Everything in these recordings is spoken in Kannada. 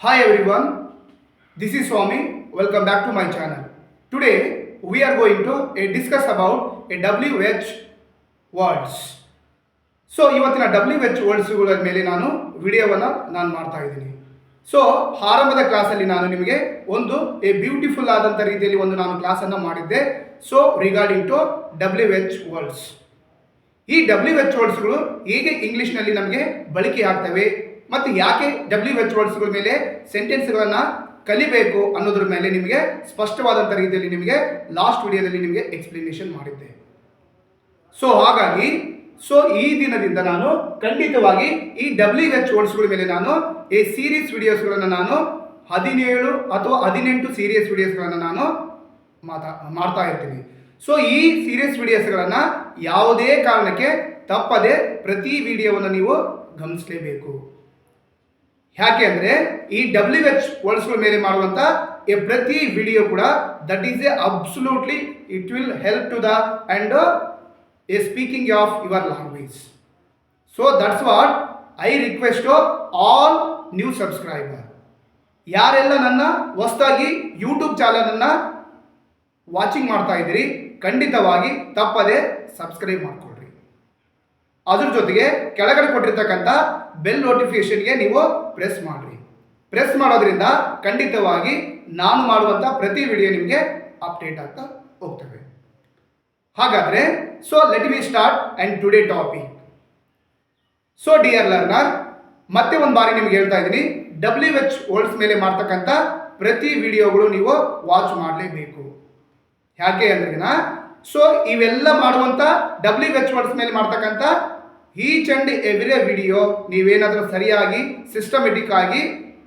Hi everyone, this is Swami. Welcome back to my channel. Today we are going to discuss about a WH words. So ಇವತ್ತಿನ WH ವರ್ಡ್ಸ್ಗಳ ಮೇಲೆ ನಾನು ವಿಡಿಯೋವನ್ನು ಮಾಡ್ತಾ ಇದ್ದೀನಿ. ಸೊ ಆರಂಭದ ಕ್ಲಾಸಲ್ಲಿ ನಾನು ನಿಮಗೆ ಒಂದು ಬ್ಯೂಟಿಫುಲ್ ಆದಂಥ ರೀತಿಯಲ್ಲಿ ನಾನು ಕ್ಲಾಸನ್ನು ಮಾಡಿದ್ದೆ. So regarding to WH words. ಈ WH ವರ್ಡ್ಸ್ಗಳು ಹೇಗೆ ಇಂಗ್ಲೀಷ್ನಲ್ಲಿ ನಮಗೆ ಬಳಕೆ ಆಗ್ತವೆ ಮತ್ತು ಯಾಕೆ WH ವರ್ಡ್ಸ್ಗಳ ಮೇಲೆ ಸೆಂಟೆನ್ಸ್ಗಳನ್ನು ಕಲಿಬೇಕು ಅನ್ನೋದ್ರ ಮೇಲೆ ನಿಮಗೆ ಸ್ಪಷ್ಟವಾದಂಥ ರೀತಿಯಲ್ಲಿ ನಿಮಗೆ ಲಾಸ್ಟ್ ವಿಡಿಯೋದಲ್ಲಿ ನಿಮಗೆ ಎಕ್ಸ್ಪ್ಲನೇಷನ್ ಮಾಡಿದ್ದೆ. ಸೊ ಹಾಗಾಗಿ ಈ ದಿನದಿಂದ ನಾನು ಖಂಡಿತವಾಗಿ ಈ WH ವರ್ಡ್ಸ್ಗಳ ಮೇಲೆ ನಾನು ಸೀರೀಸ್ ವಿಡಿಯೋಸ್ಗಳನ್ನು ನಾನು 17 ಅಥವಾ 18 ಸೀರೀಸ್ ವಿಡಿಯೋಸ್ಗಳನ್ನು ನಾನು ಮಾಡ್ತಾ ಇರ್ತೀನಿ. ಸೊ ಈ ಸೀರೀಸ್ ವಿಡಿಯೋಸ್ಗಳನ್ನು ಯಾವುದೇ ಕಾರಣಕ್ಕೆ ತಪ್ಪದೆ ಪ್ರತಿ ವಿಡಿಯೋವನ್ನು ನೀವು ಗಮನಿಸಲೇಬೇಕು. ಯಾಕೆ ಅಂದರೆ ಈ WH ವರ್ಡ್ಸ್ಗಳ ಮೇಲೆ ಮಾಡುವಂಥ ಪ್ರತಿ ವಿಡಿಯೋ ಕೂಡ that is absolutely it will help to the and speaking of your language. So that's what I request to all new subscriber. ಯಾರೆಲ್ಲ ನನ್ನ ಹೊಸದಾಗಿ ಯೂಟ್ಯೂಬ್ ಚಾನಲನ್ನು ವಾಚಿಂಗ್ ಮಾಡ್ತಾ ಇದ್ದೀರಿ, ಖಂಡಿತವಾಗಿ ತಪ್ಪದೆ ಸಬ್ಸ್ಕ್ರೈಬ್ ಮಾಡಿಕೊಡ್ರಿ. ಅದ್ರ ಜೊತೆಗೆ ಕೆಳಗಡೆ ಕೊಟ್ಟಿರ್ತಕ್ಕಂಥ ಬೆಲ್ ನೋಟಿಫಿಕೇಶನ್ಗೆ ನೀವು ಪ್ರೆಸ್ ಮಾಡಿರಿ. ಪ್ರೆಸ್ ಮಾಡೋದ್ರಿಂದ ಖಂಡಿತವಾಗಿ ನಾನು ಮಾಡುವಂಥ ಪ್ರತಿ ವಿಡಿಯೋ ನಿಮಗೆ ಅಪ್ಡೇಟ್ ಆಗ್ತಾ ಹೋಗ್ತವೆ. ಹಾಗಾದರೆ let we start and today topic. So dear learner, ಮತ್ತೆ ಒಂದು ಬಾರಿ ನಿಮ್ಗೆ ಹೇಳ್ತಾ ಇದ್ದೀನಿ, WH ವರ್ಡ್ಸ್ ಮೇಲೆ ಮಾಡ್ತಕ್ಕಂಥ ಪ್ರತಿ ವಿಡಿಯೋಗಳು ನೀವು ವಾಚ್ ಮಾಡಲೇಬೇಕು. ಯಾಕೆ ಅಂದ್ರೆ ಇವೆಲ್ಲ ಮಾಡುವಂಥ WH ವರ್ಡ್ಸ್ ಮೇಲೆ ಮಾಡ್ತಕ್ಕಂಥ ಈಚ್ ಆ್ಯಂಡ್ ಎವ್ರಿ ವಿಡಿಯೋ ನೀವೇನಾದರೂ ಸರಿಯಾಗಿ ಸಿಸ್ಟಮೆಟಿಕ್ ಆಗಿ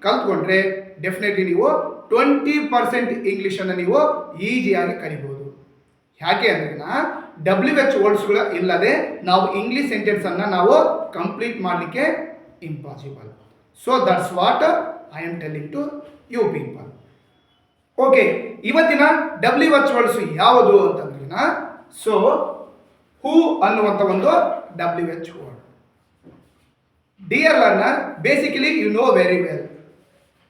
ಕಲ್ತ್ಕೊಂಡ್ರೆ ಡೆಫಿನೆಟ್ಲಿ ನೀವು 20% ಇಂಗ್ಲೀಷನ್ನು ನೀವು ಈಸಿಯಾಗಿ ಕಲಿಬೋದು. ಯಾಕೆ ಅಂದ್ರೆ WH ವರ್ಡ್ಸ್ಗಳು ಇಲ್ಲದೆ ನಾವು ಇಂಗ್ಲೀಷ್ ಸೆಂಟೆನ್ಸನ್ನು ನಾವು ಕಂಪ್ಲೀಟ್ ಮಾಡಲಿಕ್ಕೆ impossible. So that's what I am telling to you people. Okay, ಇವತ್ತಿನ WH ವರ್ಡ್ಸ್ ಯಾವುದು ಅಂತಂದ್ರೆ ಹೂ ಅನ್ನುವಂಥ ಒಂದು WH word. Dear learner, basically you know very well,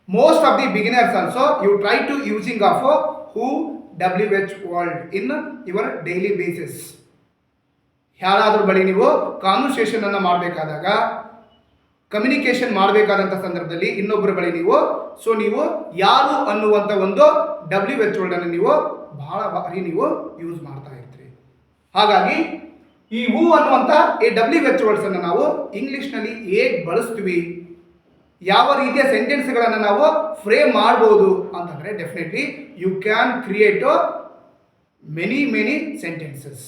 most of the beginners also you try to using of who WH word in your daily basis. ಯಾರಾದ್ರೂ ಬಳಿ ನೀವು ಕಾನ್ವರ್ಸೇಷನ್ ಅನ್ನು ಮಾಡಬೇಕಾದಾಗ, ಕಮ್ಯುನಿಕೇಶನ್ ಮಾಡಬೇಕಾದಂಥ ಸಂದರ್ಭದಲ್ಲಿ ಇನ್ನೊಬ್ಬರ ಬಳಿ ನೀವು ಯಾರು ಅನ್ನುವಂಥ ಒಂದು WH ವರ್ಡನ್ನು ನೀವು ಬಹಳ ಬಾರಿ ನೀವು ಯೂಸ್ ಮಾಡ್ತಾ ಇರ್ತೀರಿ. ಹಾಗಾಗಿ ಈ ಹೂ ಅನ್ನುವಂಥ WH ವರ್ಡ್ಸನ್ನು ನಾವು ಇಂಗ್ಲೀಷ್ನಲ್ಲಿ ಹೇಗೆ ಬಳಸ್ತೀವಿ, ಯಾವ ರೀತಿಯ ಸೆಂಟೆನ್ಸ್ಗಳನ್ನು ನಾವು ಫ್ರೇಮ್ ಮಾಡ್ಬೋದು ಅಂತಂದರೆ definitely you can create many sentences.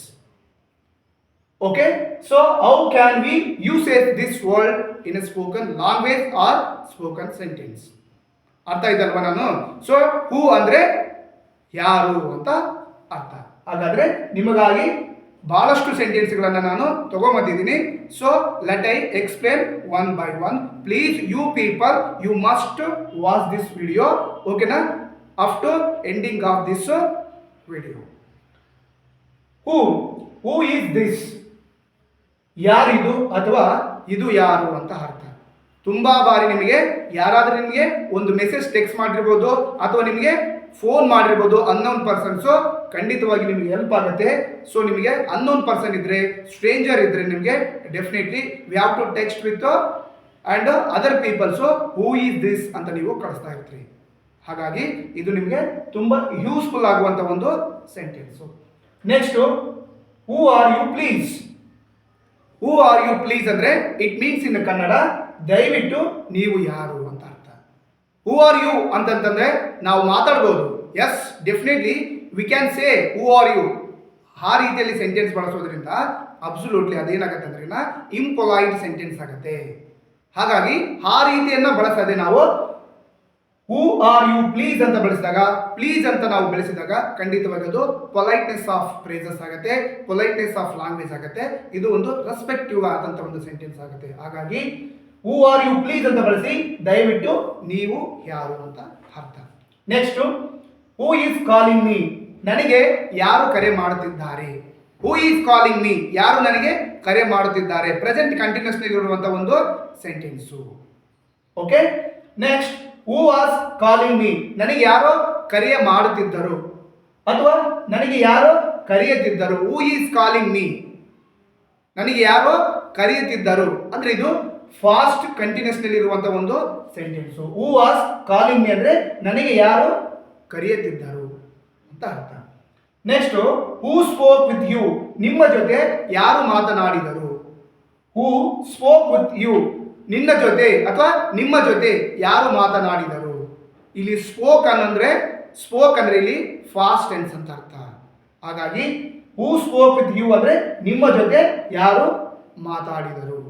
Okay, so how can we use this word in a spoken language or spoken sentence? ಅರ್ಥ ಆಯ್ತಲ್ವಾ ನಾನು? ಸೊ ಹೂ ಅಂದರೆ ಯಾರು ಅಂತ ಅರ್ಥ. ಹಾಗಾದರೆ ನಿಮಗಾಗಿ ಬಹಳಷ್ಟು ಸೆಂಟೆನ್ಸ್ಗಳನ್ನು ನಾನು ತಗೊಂಬಂದಿದ್ದೀನಿ. So let I explain one by one. Please you people you must watch this video. ಓಕೆನಾ? After ending of this video. Who is this? ಯಾರಿದು ಅಥವಾ ಇದು ಯಾರು ಅಂತ ಅರ್ಥ. ತುಂಬ ಬಾರಿ ನಿಮಗೆ ಯಾರಾದರೂ ನಿಮಗೆ ಒಂದು ಮೆಸೇಜ್ ಟೆಕ್ಸ್ಟ್ ಮಾಡಿರ್ಬೋದು ಅಥವಾ ನಿಮಗೆ ಫೋನ್ ಮಾಡಿರ್ಬೋದು ಅನ್ನೋನ್ ಪರ್ಸನ್ಸು, ಖಂಡಿತವಾಗಿ ನಿಮಗೆ ಹೆಲ್ಪ್ ಆಗುತ್ತೆ. ಸೊ ನಿಮಗೆ ಅನ್ನೋನ್ ಪರ್ಸನ್ ಇದ್ದರೆ, ಸ್ಟ್ರೇಂಜರ್ ಇದ್ದರೆ ನಿಮಗೆ definitely we have to text with and other peoples who is this ಅಂತ ನೀವು ಕಳಿಸ್ತಾ ಇರ್ತೀರಿ. ಹಾಗಾಗಿ ಇದು ನಿಮಗೆ ತುಂಬ ಯೂಸ್ಫುಲ್ ಆಗುವಂಥ ಒಂದು sentence. Next, who are you please? Who are you please ಅಂದರೆ ಇಟ್ ಮೀನ್ಸ್ ಇನ್ ಕನ್ನಡ ದಯವಿಟ್ಟು ನೀವು ಯಾರು ಅಂತ ಅರ್ಥ. ಹೂ ಆರ್ ಯು ಅಂತಂತಂದರೆ ನಾವು ಮಾತಾಡ್ಬೋದು. Yes, definitely we can say who are you. ಆ ರೀತಿಯಲ್ಲಿ ಸೆಂಟೆನ್ಸ್ ಬಳಸೋದ್ರಿಂದ ಅಬ್ಸಲ್ಯೂಟ್ಲಿ ಅದೇನಾಗುತ್ತೆ ಅಂದ್ರೆ ಇಂಪೊಲೈಟ್ ಸೆಂಟೆನ್ಸ್ ಆಗುತ್ತೆ. ಹಾಗಾಗಿ ಆ ರೀತಿಯನ್ನು ಬಳಸದೆ ನಾವು ಹೂ ಆರ್ ಯು ಪ್ಲೀಸ್ ಅಂತ ಬಳಸಿದಾಗ, ಪ್ಲೀಸ್ ಅಂತ ನಾವು ಬೆಳೆಸಿದಾಗ ಖಂಡಿತವಾಗಿ ಅದು ಪೊಲೈಟ್ನೆಸ್ ಆಫ್ ಪ್ರೇಸಸ್ ಆಗುತ್ತೆ, ಪೊಲೈಟ್ನೆಸ್ ಆಫ್ ಲ್ಯಾಂಗ್ವೇಜ್ ಆಗುತ್ತೆ. ಇದು ಒಂದು ರೆಸ್ಪೆಕ್ಟಿವ್ ಆದಂಥ ಒಂದು ಸೆಂಟೆನ್ಸ್ ಆಗುತ್ತೆ. ಹಾಗಾಗಿ ಹೂ ಆರ್ ಯು ಪ್ಲೀಸ್ ಅಂತ ಬಳಸಿ ದಯವಿಟ್ಟು ನೀವು ಯಾರು ಅಂತ ಅರ್ಥ. Next, who is calling me? ನನಗೆ ಯಾರು ಕರೆ ಮಾಡುತ್ತಿದ್ದಾರೆ? Who is calling me? ಯಾರು ನನಗೆ ಕರೆ ಮಾಡುತ್ತಿದ್ದಾರೆ? ಪ್ರೆಸೆಂಟ್ ಕಂಟಿನ್ಯೂಸ್ನಲ್ಲಿ ಇರುವಂಥ ಒಂದು sentence. Okay, next who was calling me, ನನಗೆ ಯಾರೋ ಕರೆಯ ಮಾಡುತ್ತಿದ್ದರು ಅಥವಾ ನನಗೆ ಯಾರೋ ಕರೆಯುತ್ತಿದ್ದರು. ಹೂ ಈಸ್ ಕಾಲಿಂಗ್ ಮೀ, ನನಗೆ ಯಾರೋ ಕರೆಯುತ್ತಿದ್ದರು ಅಂದ್ರೆ ಇದು ಫಾಸ್ಟ್ ಕಂಟಿನ್ಯೂಸ್ ನಲ್ಲಿ ಇರುವಂತಹ ಒಂದು sentence. Who was calling me ಅಂದ್ರೆ ನನಗೆ ಯಾರು ಕರೆಯುತ್ತಿದ್ದರು ಅಂತ ಅರ್ಥ. Next, who spoke with you, ನಿಮ್ಮ ಜೊತೆ ಯಾರು ಮಾತನಾಡಿದರು. ಹೂ ಸ್ಪೋಕ್ ವಿತ್ ಯು, ನಿನ್ನ ಜೊತೆ ಅಥವಾ ನಿಮ್ಮ ಜೊತೆ ಯಾರು ಮಾತನಾಡಿದರು. ಇಲ್ಲಿ ಸ್ಪೋಕ್ ಅಂದ್ರೆ ಇಲ್ಲಿ ಫಾಸ್ಟ್ ಟೆನ್ಸ್ ಅಂತ ಅರ್ಥ. ಹಾಗಾಗಿ ಹೂ ಸ್ಪೋಕ್ ವಿತ್ ಯು ಅಂದ್ರೆ ನಿಮ್ಮ ಜೊತೆ ಯಾರು ಮಾತಾಡಿದರು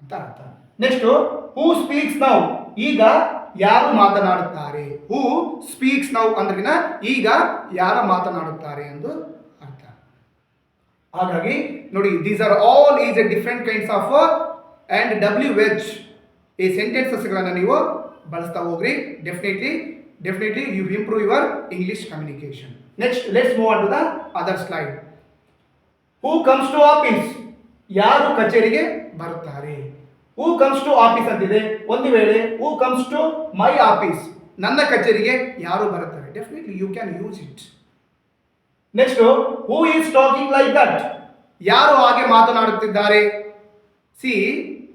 ಅಂತ ಅರ್ಥ. ನೆಕ್ಸ್ಟ್, ಹೂ ಸ್ಪೀಕ್ಸ್ ನೌ, ಈಗ ಯಾರು ಮಾತನಾಡುತ್ತಾರೆ. ಹೂ ಸ್ಪೀಕ್ಸ್ ನೌ ಅಂದ್ರೆ ಈಗ ಯಾರು ಮಾತನಾಡುತ್ತಾರೆ ಎಂದು ಅರ್ಥ. ಹಾಗಾಗಿ ನೋಡಿ, these are all is a different kinds of and WH ಈ ಸೆಂಟೆನ್ಸಸ್ಗಳನ್ನು ನೀವು ಬಳಸ್ತಾ ಹೋಗ್ರಿ. Definitely you improve your English communication. Next, let's move on to the other slide. Who comes to office, ಯಾರು ಕಚೇರಿಗೆ ಬರುತ್ತಾರೆ. ಹೂ ಕಮ್ಸ್ ಟು ಆಫೀಸ್ ಅಂತಿದೆ. ಒಂದು ವೇಳೆ who comes to my office, ನನ್ನ ಕಚೇರಿಗೆ ಯಾರು ಬರುತ್ತಾರೆ, definitely you can use it. Next, who is talking like that, ಯಾರು ಹಾಗೆ ಮಾತನಾಡುತ್ತಿದ್ದಾರೆ. ಸಿ,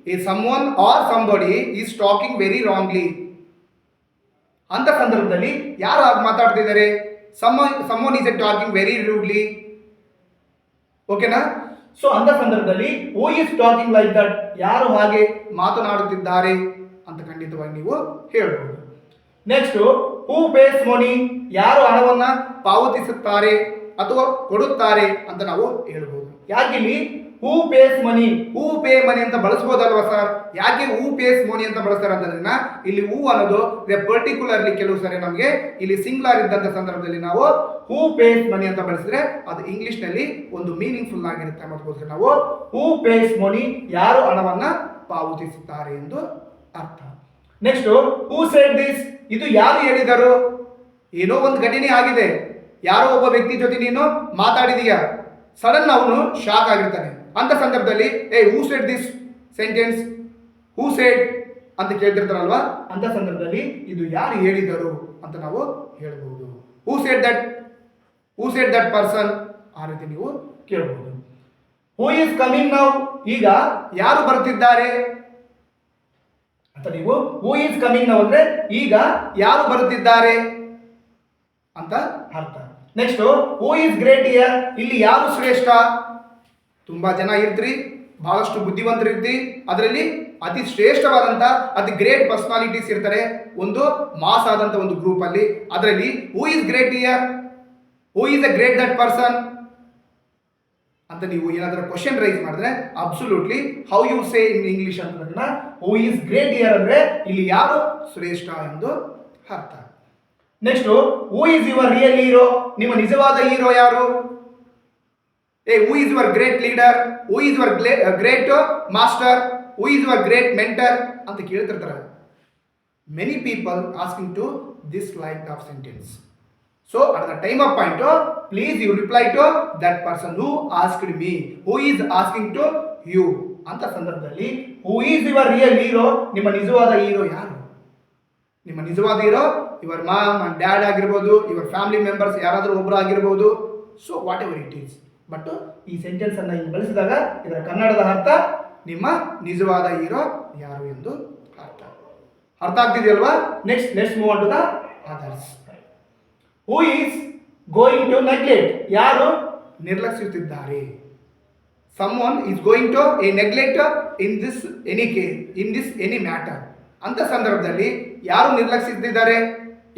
ಈ someone or somebody is talking very wrongly, ಅಂತ ಸಂದರ್ಭದಲ್ಲಿ ಯಾರು ಹಾಗೆ ಮಾತಾಡ್ತಿದ್ದಾರೆ. someone is talking very rudely. ಓಕೆನಾ? ಸೊ ಅಂತ ಸಂದರ್ಭದಲ್ಲಿ who is talking like that, ಯಾರು ಹಾಗೆ ಮಾತನಾಡುತ್ತಿದ್ದಾರೆ ಅಂತ ಖಂಡಿತವಾಗಿ ನೀವು ಹೇಳ್ಬೋದು. ನೆಕ್ಸ್ಟ್, ಹೂ ಪೇಸ್ ಮನಿ, ಯಾರು ಹಣವನ್ನ ಪಾವತಿಸುತ್ತಾರೆ ಅಥವಾ ಕೊಡುತ್ತಾರೆ ಅಂತ ನಾವು ಹೇಳ್ಬೋದು. ಯಾಕಿಲ್ಲಿ ಹೂ ಪೇಸ್ ಮನಿ, ಹೂ ಪೇ ಮನಿ ಅಂತ ಬಳಸ್ಬೋದಲ್ವಾ ಸರ್? ಯಾಕೆ ಹೂ ಪೇಸ್ ಮನಿ ಅಂತ ಬಳಸ್ತಾರೆ ಅಂತಂದ್ರೆ ಇಲ್ಲಿ ಹೂ ಅನ್ನೋದು ಪರ್ಟಿಕ್ಯುಲರ್ಲಿ ಕೆಲವು ಸರಿ ನಮಗೆ ಇಲ್ಲಿ ಸಿಂಗ್ಯುಲರ್ ಇದ್ದಂಥ ಸಂದರ್ಭದಲ್ಲಿ ನಾವು ಹೂ ಪೇಸ್ ಮನಿ ಅಂತ ಬಳಸಿದ್ರೆ ಅದು ಇಂಗ್ಲಿಷ್ ನಲ್ಲಿ ಒಂದು ಮೀನಿಂಗ್ಫುಲ್ ಆಗಿರುತ್ತೆ. ಅದಕ್ಕೋಸ್ಕರ ನಾವು ಹೂ ಪೇಸ್ ಮನಿ, ಯಾರು ಹಣವನ್ನ ಪಾವತಿಸುತ್ತಾರೆ ಎಂದು ಅರ್ಥ. ನೆಕ್ಸ್ಟ್, ಹೂ ಸೆಡ್ ದಿಸ್, ಇದು ಯಾರು ಹೇಳಿದರು. ಏನೋ ಒಂದು ಘಟನೆ ಆಗಿದೆ, ಯಾರೋ ಒಬ್ಬ ವ್ಯಕ್ತಿ ಜೊತೆ ನೀನು ಮಾತಾಡಿದೀಯ, ಸಡನ್ ಅವನು ಶಾಕ್ ಆಗಿರ್ತಾನೆ. ಅಂತ ಸಂದರ್ಭದಲ್ಲಿ ಹೂ shed this sentence, who shed ಅಂತ ಕೇಳ್ತಿರ್ತಾರಲ್ವಾ, ಅಂತ ಸಂದರ್ಭದಲ್ಲಿ ಇದು ಯಾರು ಹೇಳಿದರು ಅಂತ ನಾವು ಹೇಳ್ಬೋದು. ಹೂ ಸೆಡ್ ದಟ್ ಪರ್ಸನ್, ಆ ರೀತಿ ನೀವು ಕೇಳಬಹುದು. ಹೂ ಈಸ್ ಕಮಿಂಗ್ ನೌ, ಈಗ ಯಾರು ಬರುತ್ತಿದ್ದಾರೆ ಅಂತ ನೀವು ಹೂ ಈಸ್ ಕಮಿಂಗ್ ನೌ ಅಂದ್ರೆ ಈಗ ಯಾರು ಬರುತ್ತಿದ್ದಾರೆ ಅಂತ ಅರ್ಥ. Next, who is great here, ಇಲ್ಲಿ ಯಾರು ಶ್ರೇಷ್ಠ. ತುಂಬಾ ಜನ ಇರ್ತೀರಿ, ಬಹಳಷ್ಟು ಬುದ್ಧಿವಂತರು ಇರ್ತೀರಿ, ಅದರಲ್ಲಿ ಅತಿ ಶ್ರೇಷ್ಠವಾದಂಥ ಅತಿ ಗ್ರೇಟ್ ಪರ್ಸನಾಲಿಟೀಸ್ ಇರ್ತಾರೆ ಒಂದು ಮಾಸ್ ಆದಂಥ ಒಂದು ಗ್ರೂಪ್ ಅಲ್ಲಿ. ಅದರಲ್ಲಿ who is great here, who is a great that person ಅಂತ ನೀವು ಏನಾದರೂ ಕ್ವಶನ್ ರೈಸ್ ಮಾಡಿದ್ರೆ absolutely how you say in English ಅಂತ ಹೂ ಈಸ್ ಗ್ರೇಟ್ ಹಿಯರ್ ಅಂದ್ರೆ ಇಲ್ಲಿ ಯಾರು ಶ್ರೇಷ್ಠ ಎಂದು ಅರ್ಥ. Next, who is your real hero, ನಿಮ್ಮ ನಿಜವಾದ ಹೀರೋ ಯಾರು. Who is your great leader, who is your great master, who is your great mentor ಅಂತ ಕೇಳ್ತಿರ್ತಾರೆ. Many people asking to this like of sentence. So at the time of point please you reply to that person who asked me, who is asking to you ಅಂತ ಸಂದರ್ಭದಲ್ಲಿ who is your real hero, ನಿಮ್ಮ ನಿಜವಾದ ಹೀರೋ ಯಾರು. ನಿಮ್ಮ ನಿಜವಾದ hero your ma'am and dad ಆಗಿರ್ಬೋದು, ಯುವರ್ ಫ್ಯಾಮಿಲಿ ಮೆಂಬರ್ಸ್ ಯಾರಾದರೂ ಒಬ್ಬರು ಆಗಿರ್ಬೋದು. So what ever it is, but ಈ ಸೆಂಟೆನ್ಸ್ ಅನ್ನು ಇಲ್ಲಿ ಬಳಸಿದಾಗ ಇದರ ಕನ್ನಡದ ಅರ್ಥ ನಿಮ್ಮ ನಿಜವಾದ ಹೀರೋ ಯಾರು ಎಂದು ಅರ್ಥ ಆಗ್ತಿದೆಯಲ್ವಾ. Next, let's move on to the others. Who is going to neglect, ಯಾರು ನಿರ್ಲಕ್ಷಿಸುತ್ತಿದ್ದಾರೆ. someone is going to a neglect in this any case, in this any matter ಅಂತ ಸಂದರ್ಭದಲ್ಲಿ ಯಾರು ನಿರ್ಲಕ್ಷಿಸುತ್ತಿದ್ದಾರೆ,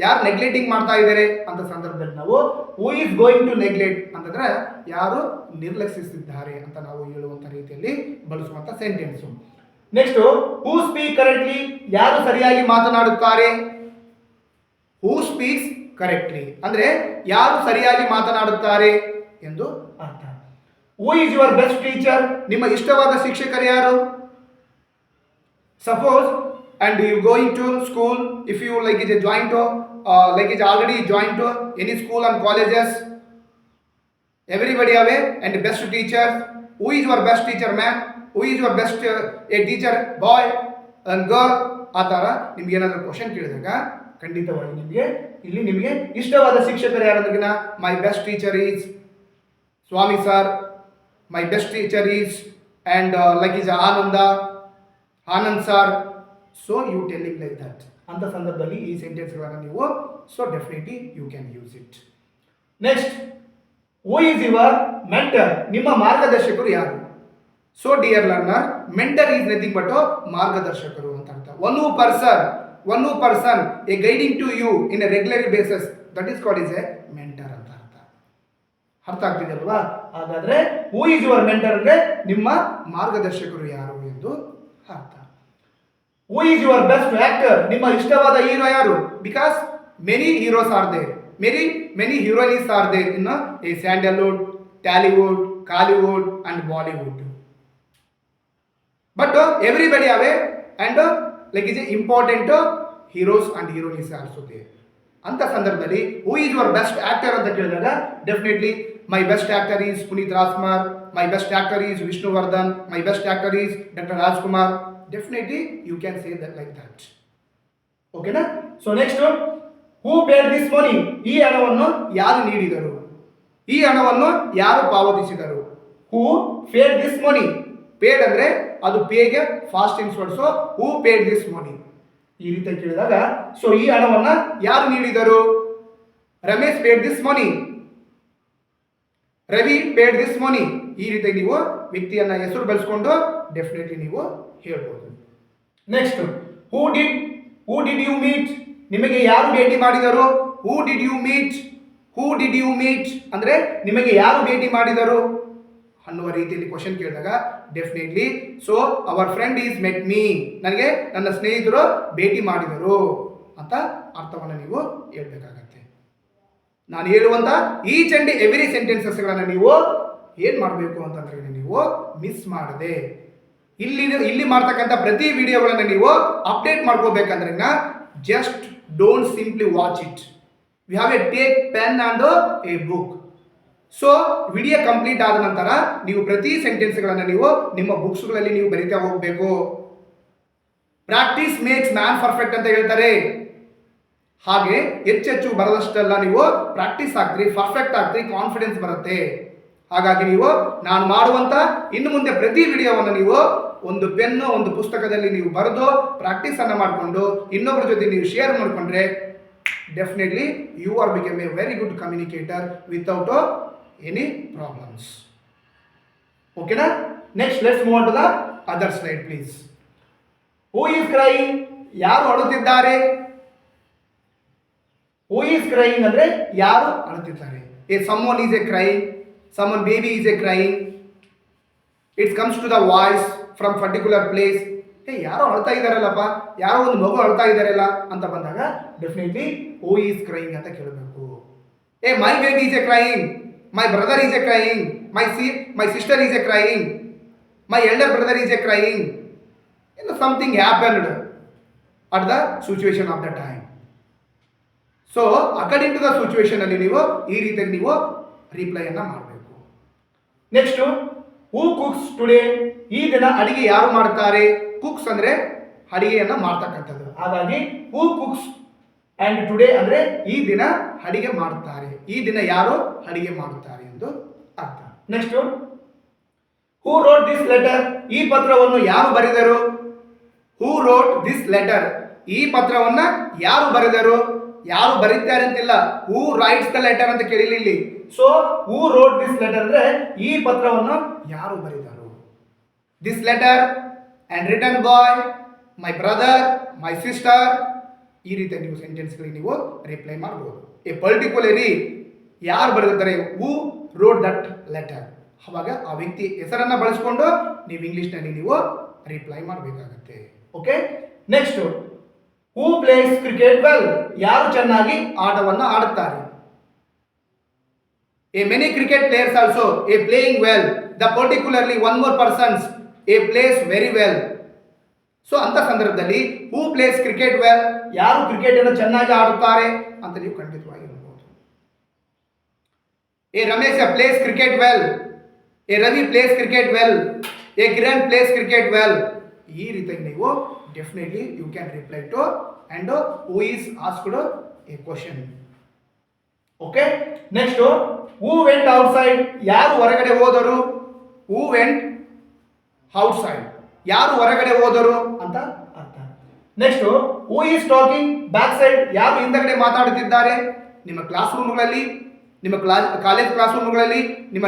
ಯಾರು ನೆಗ್ಲೆಕ್ಟಿಂಗ್ ಮಾಡ್ತಾ ಇದ್ದಾರೆ ಅಂತ ಸಂದರ್ಭದಲ್ಲಿ ನಾವು who is going to neglect ಅಂತಂದ್ರೆ ಯಾರು ನಿರ್ಲಕ್ಷಿಸುತ್ತಿದ್ದಾರೆ ಅಂತ ನಾವು ಹೇಳುವಂತ ರೀತಿಯಲ್ಲಿ ಬಳಸುವಂತ sentence. Next, who speak correctly, ಯಾರು ಸರಿಯಾಗಿ ಮಾತನಾಡುತ್ತಾರೆ. ಹೂ ಸ್ಪೀಕ್ಸ್ ಕರೆಕ್ಟ್ಲಿ ಅಂದ್ರೆ ಯಾರು ಸರಿಯಾಗಿ ಮಾತನಾಡುತ್ತಾರೆ ಎಂದು ಅರ್ಥ. Who is your best teacher, ನಿಮ್ಮ ಇಷ್ಟವಾದ ಶಿಕ್ಷಕರು ಯಾರು. Suppose and you going to school, if you like is a joint to like is already joined to any school and colleges, everybody have and best teacher. Who is your best teacher, man? Who is your best a teacher, boy and girl? ಆ ಥರ ನಿಮ್ಗೆ ಏನಾದರೂ ಕ್ವಶನ್ ಕೇಳಿದಾಗ ಖಂಡಿತವಾಗಿ ನಿಮಗೆ ಇಷ್ಟವಾದ ಶಿಕ್ಷಕರು ಯಾರಾದ್ರಿಗಿನ my best teacher is Swamy sir, my best teacher is and like is Anand sir. So you telling like that ಅಂತ ಸಂದರ್ಭದಲ್ಲಿ ಈ ಸೆಂಟೆನ್ಸ್ಗಳನ್ನು ನೀವು so definitely you can use it. Next, who is your mentor? ನಿಮ್ಮ ಮಾರ್ಗದರ್ಶಕರು ಯಾರು? So dear learner, mentor is nothing but ಮಾರ್ಗದರ್ಶಕರು ಅಂತ ಅರ್ಥ. One who person a guiding to you in a regular basis, that is called is A mentor ಅಂತ ಅರ್ಥ ಆಗ್ತಿದೆ ಅಲ್ವಾ? ಹಾಗಾದ್ರೆ ಹೂ ಈಸ್ ಯುವರ್ ಮೆಂಟರ್ ಅಂದ್ರೆ ನಿಮ್ಮ ಮಾರ್ಗದರ್ಶಕರು ಯಾರು ಎಂದು ಅರ್ಥ. Who is your best actor? ನಿಮ್ಮ ಇಷ್ಟವಾದ ಹೀರೋ ಯಾರು? Because many heroes are there, many heroines are there in a Sandalwood, Tollywood, Kollywood and Bollywood. But everybody away and like is important heroes and heroines also there. ಅಂತ ಸಂದರ್ಭದಲ್ಲಿ who is your best actor ಅಂತ ಕೇಳಿದಾಗ definitely my best actor is Puneeth Rajkumar, my best actor is Vishnuvardhan, my best actor is doctor Rajkumar. Definitely you can say that like that. ಓಕೆನಾ? So next, who paid this money? ಈ ಹಣವನ್ನು ಯಾರು ನೀಡಿದರು? ಈ ಹಣವನ್ನು ಯಾರು ಪಾವತಿಸಿದರು? Who paid this money? Paid ಅಂದ್ರೆ ಅದು ಪೇಗೆ past tense words. Who paid this money ಈ ರೀತಿ ಕೇಳಿದಾಗ ಸೊ ಈ ಹಣವನ್ನ ಯಾರು ನೀಡಿದರು? Ramesh paid this money, Ravi paid this money. ಈ ರೀತಿ ನೀವು ವ್ಯಕ್ತಿಯನ್ನ ಹೆಸರು ಬಳಸಿಕೊಂಡು ಡೆಫಿನೆಟ್ಲಿ ನೀವು ಹೇಳ್ಬೋದು. Next, who did you meet? ನಿಮಗೆ ಯಾರು ಭೇಟಿ ಮಾಡಿದರು? ಹೂ ಡಿಡ್ ಯು ಮೀಟ್ ಅಂದ್ರೆ ನಿಮಗೆ ಯಾರು ಭೇಟಿ ಮಾಡಿದರು ಅನ್ನುವ ರೀತಿಯಲ್ಲಿ ಕ್ವಶನ್ ಕೇಳಿದಾಗ definitely so our friend is met me, ನನಗೆ ನನ್ನ ಸ್ನೇಹಿತರು ಭೇಟಿ ಮಾಡಿದರು ಅಂತ ಅರ್ಥವನ್ನು ನೀವು ಹೇಳ್ಬೇಕಾಗತ್ತೆ. ನಾನು ಹೇಳುವಂತ ಈಚ್ ಅಂಡ್ ಎವ್ರಿ ಸೆಂಟೆನ್ಸಸ್ಗಳನ್ನು ನೀವು ಏನು ಮಾಡಬೇಕು ಅಂತಂದ್ರೆ ನೀವು ಮಿಸ್ ಮಾಡದೆ ಇಲ್ಲಿ ಮಾಡ್ತಕ್ಕಂಥ ಪ್ರತಿ ವಿಡಿಯೋಗಳನ್ನು ನೀವು ಅಪ್ಡೇಟ್ ಮಾಡ್ಕೋಬೇಕಂದ್ರೆ just don't simply watch it, we have a take pen and a book. So video complete ಆದ ನಂತರ ನೀವು ಪ್ರತಿ ಸೆಂಟೆನ್ಸ್ಗಳನ್ನು ನೀವು ನಿಮ್ಮ ಬುಕ್ಸ್ಗಳಲ್ಲಿ ನೀವು ಬರಿತಾ ಹೋಗಬೇಕು. ಪ್ರಾಕ್ಟೀಸ್ ಮೇಕ್ಸ್ ಮ್ಯಾನ್ ಪರ್ಫೆಕ್ಟ್ ಅಂತ ಹೇಳ್ತಾರೆ. ಹಾಗೆ ಹೆಚ್ಚೆಚ್ಚು ಬರದಷ್ಟೆಲ್ಲ ನೀವು ಪ್ರಾಕ್ಟೀಸ್ ಆಗ್ತೀರಿ, ಪರ್ಫೆಕ್ಟ್ ಆಗ್ತೀರಿ, ಕಾನ್ಫಿಡೆನ್ಸ್ ಬರುತ್ತೆ. ಹಾಗಾಗಿ ನೀವು ನಾನು ಮಾಡುವಂತ ಇನ್ನು ಮುಂದೆ ಪ್ರತಿ ವಿಡಿಯೋವನ್ನು ನೀವು ಒಂದು ಪೆನ್ನು ಒಂದು ಪುಸ್ತಕದಲ್ಲಿ ನೀವು ಬರೆದು ಪ್ರಾಕ್ಟೀಸ್ ಅನ್ನು ಮಾಡಿಕೊಂಡು ಇನ್ನೊಬ್ಬರ ಜೊತೆ ನೀವು ಶೇರ್ ಮಾಡಿಕೊಂಡ್ರೆ definitely you are become a very good communicator without any problems. ಓಕೆನಾ? Next let's move on to the other slide please. Who is crying? ಯಾರು ಅಳುತ್ತಿದ್ದಾರೆ? ಹೂ ಈಸ್ ಕ್ರೈಯಿಂಗ್ ಅಂದ್ರೆ ಯಾರು ಅಳುತ್ತಿದ್ದಾರೆ. someone is a crying, someone baby is a crying, it comes to the voice from particular place. ಯಾರೋ ಅಳ್ತಾ ಇದ್ದಾರಲ್ಲಪ್ಪ, ಯಾರೋ ಒಂದು ಮಗು ಅಳ್ತಾ ಇದ್ದಾರಲ್ಲ ಅಂತ ಬಂದಾಗ ಡೆಫಿನೆಟ್ಲಿ ಹೂ ಈಸ್ ಕ್ರೈಯಿಂಗ್ ಅಂತ ಕೇಳಬೇಕು. My baby is a crying, my brother is a crying, my sister is a crying, my elder brother is a crying. Something happened at the situation of the time. So according to the situation ಅಲ್ಲಿ ನೀವು ಈ ರೀತಿಯಾಗಿ ನೀವು ರಿಪ್ಲೈಯನ್ನು ಮಾಡಬೇಕು. Next, who cooks today? ಈ ದಿನ ಅಡಿಗೆ ಯಾರು ಮಾಡ್ತಾರೆ? ಕುಕ್ಸ್ ಅಂದ್ರೆ ಅಡಿಗೆಯನ್ನ ಮಾಡ್ತಕ್ಕಂಥದ್ದು. ಹಾಗಾಗಿ ಹೂ ಕುಕ್ಸ್ ಅಂಡ್ ಟುಡೇ ಅಂದ್ರೆ ಈ ದಿನ ಅಡಿಗೆ ಮಾಡುತ್ತಾರೆ, ಈ ದಿನ ಯಾರು ಅಡಿಗೆ ಮಾಡುತ್ತಾರೆ ಎಂದು ಅರ್ಥ. Next, who wrote this letter? ಈ ಪತ್ರವನ್ನು ಯಾರು ಬರೆದರು? ಹೂ ರೋಟ್ ದಿಸ್ ಲೆಟರ್? ಈ ಪತ್ರವನ್ನ ಯಾರು ಬರೆದರು? ಯಾರು ಬರೀತಾರೆ ಅಂತಿಲ್ಲ, ಹೂ ರೈಟ್ಸ್ ದ ಲೆಟರ್ ಅಂತ ಕೇಳಿಲ್ಲ ಇಲ್ಲಿ. So who wrote this letter ಅಂದ್ರೆ ಈ ಪತ್ರವನ್ನು ಯಾರು ಬರೆದರು. This letter and return boy, my brother, my sister. ಈ ರೀತಿಯ ನೀವು ಸೆಂಟೆನ್ಸ್ಗಳಿಗೆ ನೀವು ರಿಪ್ಲೈ ಮಾಡಬಹುದು. ಎ ಪರ್ಟಿಕ್ಯುಲರಿ ಯಾರು ಬರೆದಿದ್ದಾರೆ, ಹೂ ರೋಟ್ ದಟ್ ಲೆಟರ್. ಅವಾಗ ಆ ವ್ಯಕ್ತಿ ಹೆಸರನ್ನ ಬಳಸಿಕೊಂಡು ನೀವು ಇಂಗ್ಲಿಷ್ನಲ್ಲಿ ನೀವು ರಿಪ್ಲೈ ಮಾಡಬೇಕಾಗತ್ತೆ. Okay. Next, who plays cricket well? ಯಾರು ಚೆನ್ನಾಗಿ ಆಟವನ್ನು ಆಡುತ್ತಾರೆ. A many cricket players also a playing well. The particularly one more persons a plays very well. So ಅಂತ ಸಂದರ್ಭದಲ್ಲಿ ಹೂ ಪ್ಲೇಸ್ ಕ್ರಿಕೆಟ್ ವೆಲ್? ಯಾರು ಕ್ರಿಕೆಟ್ ಅನ್ನು ಚೆನ್ನಾಗಿ ಆಡುತ್ತಾರೆ ಅಂತ ನೀವು ಖಂಡಿತವಾಗಿ ಹೇಳ್ಬೋದು. A Ramesh plays cricket well, a Ravi plays cricket well, a Kiran plays cricket well. ಈ ರೀತಿಯಾಗಿ ನೀವು definitely you can reply to and who is asked A question. Okay, next who vent outside, ಯಾರು ಹೊರಗಡೆ ಹೋದರು. ಹೂ ವೆಂಟ್ ಔಟ್ಸೈಡ್, ಯಾರು ಹೊರಗಡೆ ಹೋದರು ಅಂತ ಅರ್ಥ. Next who is talking back side, ಯಾರು ಹಿಂದಗಡೆ ಮಾತಾಡುತ್ತಿದ್ದಾರೆ. ನಿಮ್ಮ ಕ್ಲಾಸ್ ರೂಮ್ಗಳಲ್ಲಿ, ನಿಮ್ಮ ಕಾಲೇಜ್ ಕ್ಲಾಸ್ ರೂಮ್ಗಳಲ್ಲಿ, ನಿಮ್ಮ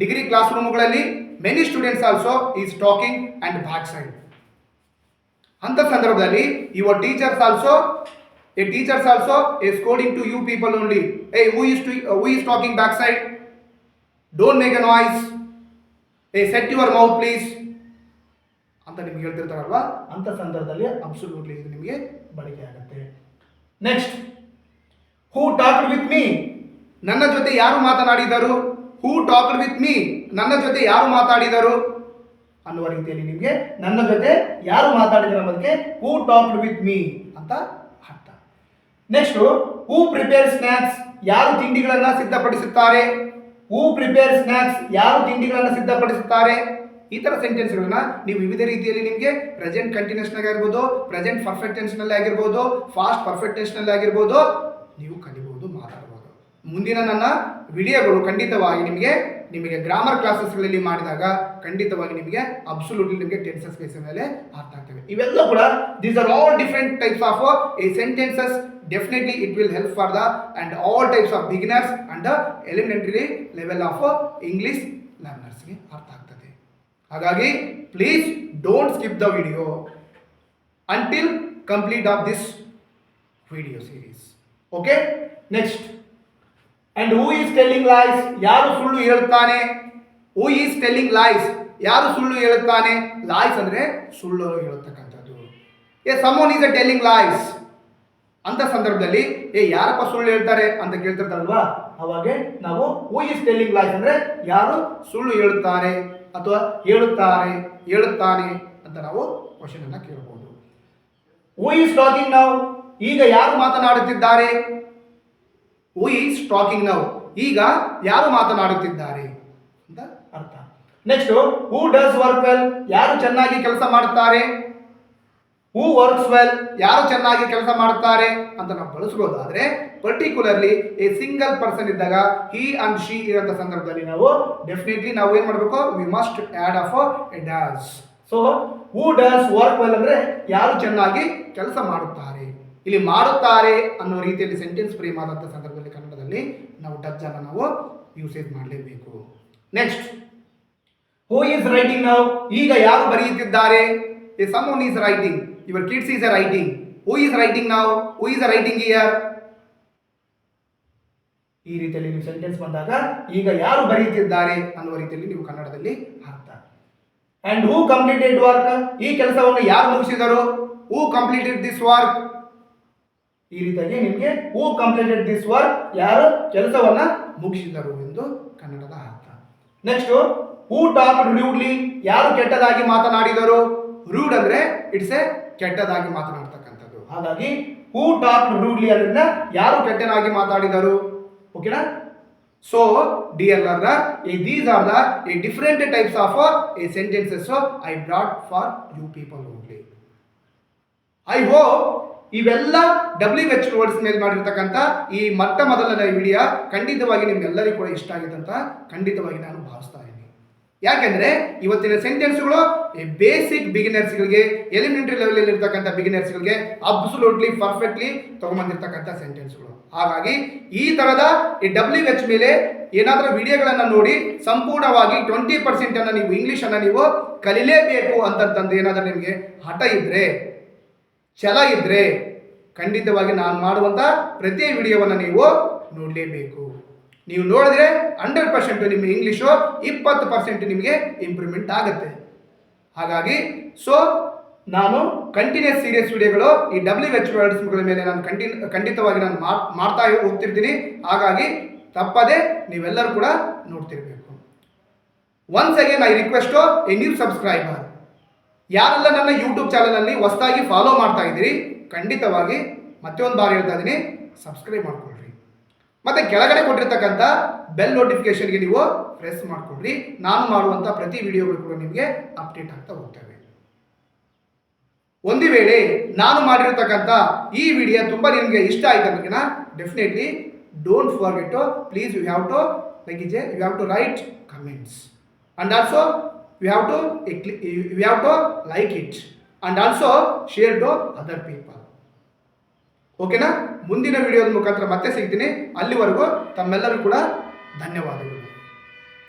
ಡಿಗ್ರಿ ಕ್ಲಾಸ್ ರೂಮ್ಗಳಲ್ಲಿ many students also is talking and back side. ಅಂಥ ಸಂದರ್ಭದಲ್ಲಿ your teachers also is coding to you people only. Hey, who is talking backside? Don't make a noise. Hey, set your mouth please. ಅಂತ ನಿಮ್ಗೆ ಹೇಳ್ತಿರ್ತಾರಲ್ವಾ, ಅಂಥ ಸಂದರ್ಭದಲ್ಲಿ ಅಬ್ಸಲ್ಯೂಟ್ಲಿ ಇದು ನಿಮಗೆ ಬಳಕೆ ಆಗುತ್ತೆ. Next who talked with me, ನನ್ನ ಜೊತೆ ಯಾರು ಮಾತನಾಡಿದರು. ಹೂ ಟಾಕ್ಡ್ ವಿತ್ ಮೀ, ನನ್ನ ಜೊತೆ ಯಾರು ಮಾತಾಡಿದರು ಅನ್ನುವ ರೀತಿಯಲ್ಲಿ ನಿಮಗೆ ನನ್ನ ಜೊತೆ ಯಾರು ಮಾತಾಡಿದರ ಬಗ್ಗೆ ಹೂ ಟಾಕ್ಡ್ ವಿತ್ ಮೀ ಅಂತ ಅರ್ಥ. ನೆಕ್ಸ್ಟ್ ಹೂ ಪ್ರಿಪೇರ್ ಸ್ನ್ಯಾಕ್ಸ್, ಯಾರು ತಿಂಡಿಗಳನ್ನು ಸಿದ್ಧಪಡಿಸುತ್ತಾರೆ. ಹೂ ಪ್ರಿಪೇರ್ ಸ್ನ್ಯಾಕ್ಸ್, ಯಾರು ತಿಂಡಿಗಳನ್ನು ಸಿದ್ಧಪಡಿಸುತ್ತಾರೆ. ಈ ಥರ ಸೆಂಟೆನ್ಸ್ಗಳನ್ನ ನೀವು ವಿವಿಧ ರೀತಿಯಲ್ಲಿ ನಿಮಗೆ ಪ್ರೆಸೆಂಟ್ ಕಂಟಿನ್ಯೂಸ್ನಲ್ಲಿ ಆಗಿರ್ಬೋದು, ಪ್ರೆಸೆಂಟ್ ಪರ್ಫೆಕ್ಟ್ ಟೆನ್ಸ್ನಲ್ಲಿ ಆಗಿರ್ಬೋದು, ಫಾಸ್ಟ್ ಪರ್ಫೆಕ್ಟ್ ಟೆನ್ಸ್ನಲ್ಲಿ ಆಗಿರ್ಬೋದು, ನೀವು ಕಲಿಬಹುದು, ಮಾತಾಡ್ಬೋದು. ಮುಂದಿನ ನನ್ನ ವಿಡಿಯೋಗಳು ಖಂಡಿತವಾಗಿ ನಿಮಗೆ ಗ್ರಾಮರ್ ಕ್ಲಾಸಸ್ಗಳಲ್ಲಿ ಮಾಡಿದಾಗ ಖಂಡಿತವಾಗಿ ನಿಮಗೆ ಅಬ್ಸಲ್ಯೂಟ್ಲಿ ನಿಮಗೆ ಟೆನ್ಸಸ್ ಬೇಸ್ ಮೇಲೆ ಅರ್ಥ ಆಗ್ತವೆ. ಇವೆಲ್ಲ ಕೂಡ these are all different types of a sentences. Definitely it will help for the and all types of beginners and the elementary level of English ಲರ್ನರ್ಸ್ಗೆ ಅರ್ಥ ಆಗ್ತದೆ. ಹಾಗಾಗಿ please don't skip the video until complete of this video series. Okay, next and who is telling lies, ಯಾರು ಸುಳ್ಳು ಹೇಳುತ್ತಾನೆ. ಹೂ ಈಸ್ ಟೆಲ್ಲಿಂಗ್ ಲೈಸ್, ಯಾರು ಸುಳ್ಳು ಹೇಳುತ್ತಾನೆ. ಲೈಸ್ ಅಂದರೆ ಸುಳ್ಳು ಹೇಳತಕ್ಕಂಥದ್ದು. Someone is uh telling lies ಅಂತ ಸಂದರ್ಭದಲ್ಲಿ ಯಾರಪ್ಪ ಸುಳ್ಳು ಹೇಳ್ತಾರೆ ಅಂತ ಕೇಳ್ತಿರ್ತಾರಲ್ವಾ, ಅವಾಗ ನಾವು ಹೂ ಈಸ್ ಟೆಲ್ಲಿಂಗ್ ಲೈಸ್ ಅಂದರೆ ಯಾರು ಸುಳ್ಳು ಹೇಳುತ್ತಾರೆ ಅಥವಾ ಹೇಳುತ್ತಾನೆ ಅಂತ ನಾವು ಕ್ವಶನ್ ಅನ್ನ ಕೇಳಬಹುದು. ಹೂ ಈಸ್ ಟಾಕಿಂಗ್ ನೌ, ಈಗ ಯಾರು ಮಾತನಾಡುತ್ತಿದ್ದಾರೆ. ಹೂ ಈಸ್ ಟಾಕಿಂಗ್ ನೌ, ಈಗ ಯಾರು ಮಾತನಾಡುತ್ತಿದ್ದಾರೆ ಅಂತ ಅರ್ಥ. Next who does work well, ಯಾರು ಚೆನ್ನಾಗಿ ಕೆಲಸ ಮಾಡುತ್ತಾರೆ. ಹೂ ವರ್ಕ್ಸ್ ವೆಲ್, ಯಾರು ಚೆನ್ನಾಗಿ ಕೆಲಸ ಮಾಡುತ್ತಾರೆ ಅಂತ ನಾವು ಬಳಸಬಹುದಾದ್ರೆ ಪರ್ಟಿಕ್ಯುಲರ್ಲಿ ಎ ಸಿಂಗಲ್ ಪರ್ಸನ್ ಇದ್ದಾಗ ಹಿ ಅಂಡ್ ಶಿ ಇರೋಂಥ ಸಂದರ್ಭದಲ್ಲಿ ನಾವು ಡೆಫಿನೆಟ್ಲಿ ನಾವು ಏನು ಮಾಡಬೇಕು, we must add of A does. So who does work well ಅಂದರೆ ಯಾರು ಚೆನ್ನಾಗಿ ಕೆಲಸ ಮಾಡುತ್ತಾರೆ. ಇಲ್ಲಿ ಮಾಡುತ್ತಾರೆ ಅನ್ನೋ ರೀತಿಯಲ್ಲಿ ಸೆಂಟೆನ್ಸ್ ಫ್ರೇಮ್ ಆದಂಥ ಸಂದರ್ಭದಲ್ಲಿ ಕನ್ನಡದಲ್ಲಿ ನಾವು ಡಸ್ ಅನ್ನು ನಾವು ಯೂಸೇಜ್ ಮಾಡಲೇಬೇಕು. Next who is writing now, ಈಗ ಯಾರು ಬರೆಯುತ್ತಿದ್ದಾರೆ. someone is writing, your kids is writing. Who is writing now? Who is writing here? ಈ ರೀತಿಯಲ್ಲಿ ನೀವು ಸೆಂಟೆನ್ಸ್ ಬಂದಾಗ ಈಗ ಯಾರು ಬರೆಯುತ್ತಿದ್ದಾರೆ ಅನ್ನುವ ರೀತಿಯಲ್ಲಿ ನೀವು ಕನ್ನಡದಲ್ಲಿ ಅರ್ಥ. ಅಂಡ್ ಹೂ ಕಂಪ್ಲೀಟೆಡ್ ವರ್ಕ್, ಈ ಕೆಲಸವನ್ನು ಯಾರು ಮುಗಿಸಿದರು. ಹೂ ಕಂಪ್ಲೀಟೆಡ್ ದಿಸ್ ವರ್ಕ್, ಈ ರೀತಿಯಾಗಿ ನಿಮಗೆ ಹೂ ಕಂಪ್ಲೀಟೆಡ್ ದಿಸ್ ವರ್ಕ್, ಯಾರು ಕೆಲಸವನ್ನ ಮುಗಿಸಿದರು ಎಂದು ಕನ್ನಡದ ಅರ್ಥ. ನೆಕ್ಸ್ಟ್ ಹೂ ಟಾಕ್ಡ್ ರೂಡ್ಲಿ, ಯಾರು ಕೆಟ್ಟದಾಗಿ ಮಾತನಾಡಿದರು. ರೂಡ್ ಅಂದ್ರೆ ಇಟ್ಸ್ ಎ ಕೆಟ್ಟದಾಗಿ ಮಾತನಾಡ್ತಕ್ಕಂಥದ್ದು. ಹಾಗಾಗಿ ಹೂ ಟಾಕ್ಡ್ ರೂಡ್ಲಿ ಅಂದ್ರೆ ಯಾರು ಕೆಟ್ಟದಾಗಿ ಮಾತಾಡಿದರು. ಓಕೆನಾ? So dear learner, these are the different types of a sentences I brought for you people only. I hope ಇವೆಲ್ಲ WH ವರ್ಡ್ಸ್ ಮೇಲೆ ಮಾಡಿರ್ತಕ್ಕಂಥ ಈ ಮೊದಲನೇ ವಿಡಿಯೋ ಖಂಡಿತವಾಗಿ ನಿಮ್ಗೆಲ್ಲರಿಗೂ ಕೂಡ ಇಷ್ಟ ಆಗಿದೆ ಅಂತ ಖಂಡಿತವಾಗಿ ನಾನು ಭಾವಿಸ್ತಾ ಇದ್ದೀನಿ. ಯಾಕೆಂದರೆ ಇವತ್ತಿನ ಸೆಂಟೆನ್ಸ್ಗಳು ಬೇಸಿಕ್ ಬಿಗಿನರ್ಸ್ಗಳಿಗೆ, ಎಲಿಮೆಂಟರಿ ಲೆವೆಲಲ್ಲಿ ಇರ್ತಕ್ಕಂಥ ಬಿಗಿನರ್ಸ್ಗಳಿಗೆ ಅಬ್ಸಲ್ಯೂಟ್ಲಿ ಪರ್ಫೆಕ್ಟ್ಲಿ ತೊಗೊಂಬಂದಿರ್ತಕ್ಕಂಥ ಸೆಂಟೆನ್ಸ್ಗಳು. ಹಾಗಾಗಿ ಈ ಥರದ ಈ WH ಮೇಲೆ ಏನಾದರೂ ವಿಡಿಯೋಗಳನ್ನು ನೋಡಿ ಸಂಪೂರ್ಣವಾಗಿ 20% ನೀವು ಇಂಗ್ಲೀಷನ್ನು ನೀವು ಕಲಿಲೇಬೇಕು ಅಂತಂದು ಏನಾದರೂ ನಿಮಗೆ ಹಠ ಇದ್ದರೆ, ಛಲ ಇದ್ದರೆ ಖಂಡಿತವಾಗಿ ನಾನು ಮಾಡುವಂಥ ಪ್ರತಿ ವಿಡಿಯೋವನ್ನು ನೀವು ನೋಡಲೇಬೇಕು. ನೀವು ನೋಡಿದ್ರೆ 100% ನಿಮ್ಮ ಇಂಗ್ಲೀಷು 20% ನಿಮಗೆ ಇಂಪ್ರೂವ್ಮೆಂಟ್ ಆಗುತ್ತೆ. ಹಾಗಾಗಿ ಸೊ ನಾನು ಕಂಟಿನ್ಯೂಸ್ ಸೀರಿಯಸ್ ವಿಡಿಯೋಗಳು ಈ WH ವರ್ಡ್ಸ್ಗಳ ಮೇಲೆ ನಾನು ಖಂಡಿತವಾಗಿ ನಾನು ಮಾಡ್ತಾ ಹೋಗ್ತಿರ್ತೀನಿ. ಹಾಗಾಗಿ ತಪ್ಪದೆ ನೀವೆಲ್ಲರೂ ಕೂಡ ನೋಡ್ತಿರ್ಬೇಕು. Once again I request a new subscriber, ಯಾರೆಲ್ಲ ನನ್ನ ಯೂಟ್ಯೂಬ್ ಚಾನಲಲ್ಲಿ ಹೊಸದಾಗಿ ಫಾಲೋ ಮಾಡ್ತಾ ಇದ್ದೀರಿ ಖಂಡಿತವಾಗಿ ಮತ್ತೆ ಒಂದು ಬಾರಿ ಹೇಳ್ತಾ ಇದ್ದೀನಿ, ಸಬ್ಸ್ಕ್ರೈಬ್ ಮಾಡ್ಕೊಳ್ರಿ. ಮತ್ತು ಕೆಳಗಡೆ ಕೊಟ್ಟಿರ್ತಕ್ಕಂಥ ಬೆಲ್ ನೋಟಿಫಿಕೇಷನ್ಗೆ ನೀವು ಪ್ರೆಸ್ ಮಾಡ್ಕೊಳ್ರಿ. ನಾನು ಮಾಡುವಂಥ ಪ್ರತಿ ವಿಡಿಯೋಗಳು ಕೂಡ ನಿಮಗೆ ಅಪ್ಡೇಟ್ ಆಗ್ತಾ ಹೋಗ್ತವೆ. ಒಂದು ವೇಳೆ ನಾನು ಮಾಡಿರತಕ್ಕಂಥ ಈ ವಿಡಿಯೋ ತುಂಬ ನಿಮಗೆ ಇಷ್ಟ ಆಯ್ತು ಅಂದ್ರೆ definitely don't forget to please you have to you have to write comments and also you have to like it and also share to other people. ಓಕೆನಾ? ಮುಂದಿನ ವಿಡಿಯೋದ ಮುಖಾಂತರ ಮತ್ತೆ ಸಿಗ್ತೀನಿ. ಅಲ್ಲಿವರೆಗೂ ತಮ್ಮೆಲ್ಲರೂ ಕೂಡ ಧನ್ಯವಾದಗಳು.